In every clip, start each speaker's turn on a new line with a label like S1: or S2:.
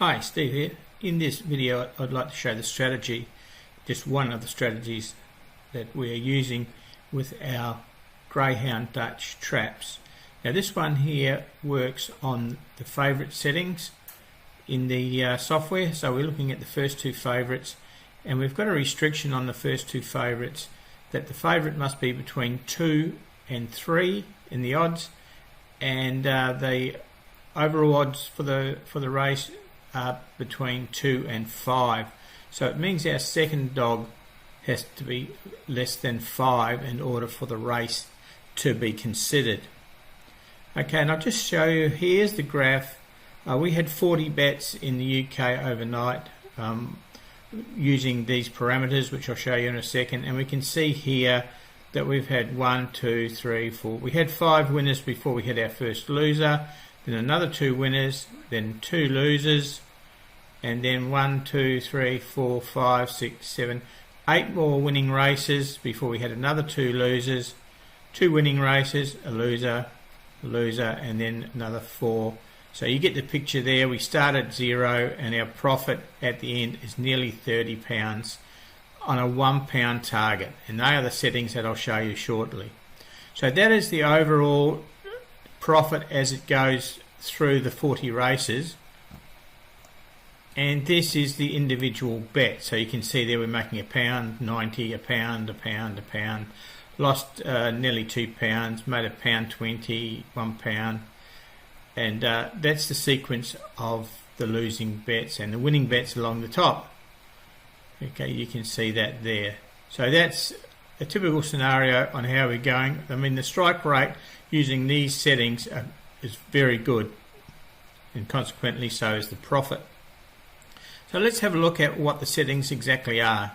S1: Hi, Steve here. In this video I'd like to show the strategy, just one of the strategies that we are using with our Greyhound Dutch traps. Now this one here works on the favourite settings in the software, so we're looking at the first two favourites, and we've got a restriction on the first two favourites that the favourite must be between 2 and 3 in the odds, and the overall odds for the race are between 2 and 5. So it means our second dog has to be less than 5 in order for the race to be considered. Okay, and I'll just show you, here's the graph. We had 40 bets in the UK overnight using these parameters, which I'll show you in a second, and we can see here that we've had 1, 2, 3, 4. We had 5 winners before we had our first loser, then another 2 winners, then 2 losers, and then 1, 2, 3, 4, 5, 6, 7, 8 more winning races before we had another 2 losers, 2 winning races, a loser, and then another 4. So you get the picture there. We start at 0 and our profit at the end is nearly £30 on a £1 target, and they are the settings that I'll show you shortly. So that is the overall profit as it goes through the 40 races, and this is the individual bet. So you can see there we're making £1.90, £1, lost nearly £2, made £1.20, £1, and that's the sequence of the losing bets and the winning bets along the top. Okay, you can see that there. So that's a typical scenario on how we're going. I mean, the strike rate using these settings is very good, and consequently so is the profit. So let's have a look at what the settings exactly are.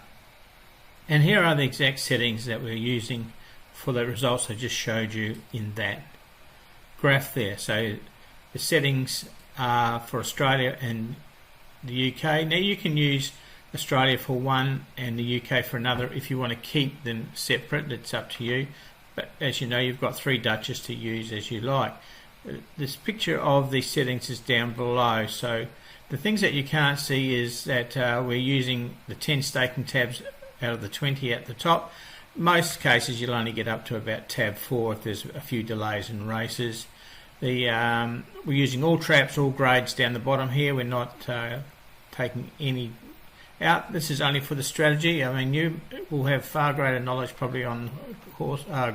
S1: And here are the exact settings that we're using for the results I just showed you in that graph there. So the settings are for Australia and the UK. Now you can use Australia for one and the UK for another if you want to keep them separate. It's up to you, but as you know, you've got 3 Dutches to use as you like. This picture of these settings is down below, so the things that you can't see is that we're using the 10 staking tabs out of the 20 at the top. Most cases you'll only get up to about tab 4 if there's a few delays in races. We're using all traps, all grades down the bottom here. We're not taking any out. This is only for the strategy. I mean, you will have far greater knowledge probably on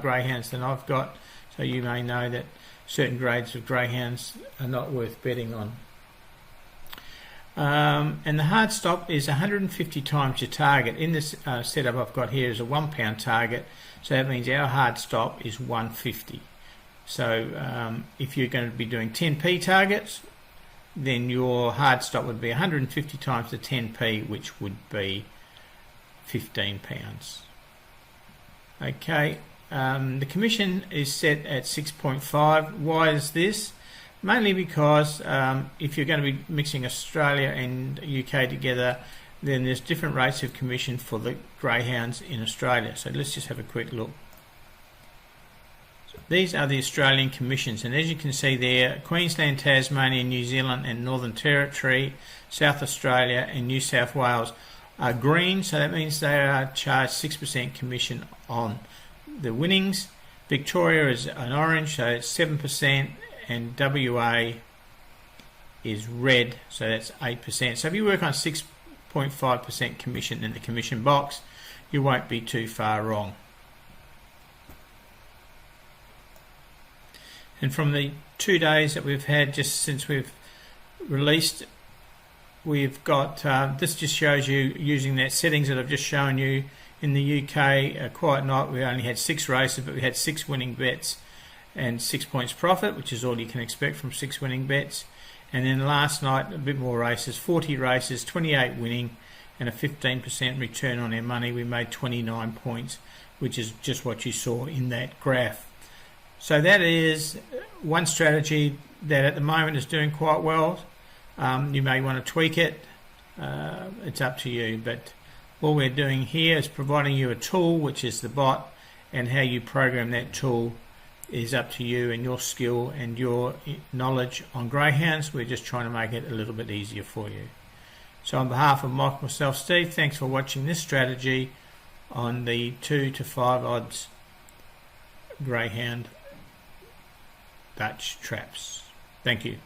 S1: greyhounds than I've got, so you may know that certain grades of greyhounds are not worth betting on. And the hard stop is 150 times your target. In this setup I've got here is a £1 target, so that means our hard stop is 150. So if you're going to be doing 10p targets, then your hard stop would be 150 times the 10p, which would be £15. Okay, the commission is set at 6.5. Why is this? Mainly because if you're going to be mixing Australia and UK together, then there's different rates of commission for the greyhounds in Australia. So let's just have a quick look. These are the Australian commissions, and as you can see there, Queensland, Tasmania, New Zealand and Northern Territory, South Australia and New South Wales are green, so that means they are charged 6% commission on the winnings. Victoria is an orange, so it's 7%, and WA is red, so that's 8%. So if you work on 6.5% commission in the commission box, you won't be too far wrong. And from the 2 days that we've had just since we've released, we've got this just shows you using that settings that I've just shown you. In the UK, quiet night, we only had 6 races, but we had 6 winning bets and 6 points profit, which is all you can expect from 6 winning bets. And then last night, a bit more races, 40 races, 28 winning, and a 15% return on our money. We made 29 points, which is just what you saw in that graph. So that is one strategy that at the moment is doing quite well. You may want to tweak it. It's up to you, but all we're doing here is providing you a tool, which is the bot, and how you program that tool is up to you and your skill and your knowledge on greyhounds. We're just trying to make it a little bit easier for you. So on behalf of Mike, myself, Steve, thanks for watching this strategy on the 2 to 5 odds Greyhound Dutch traps. Thank you.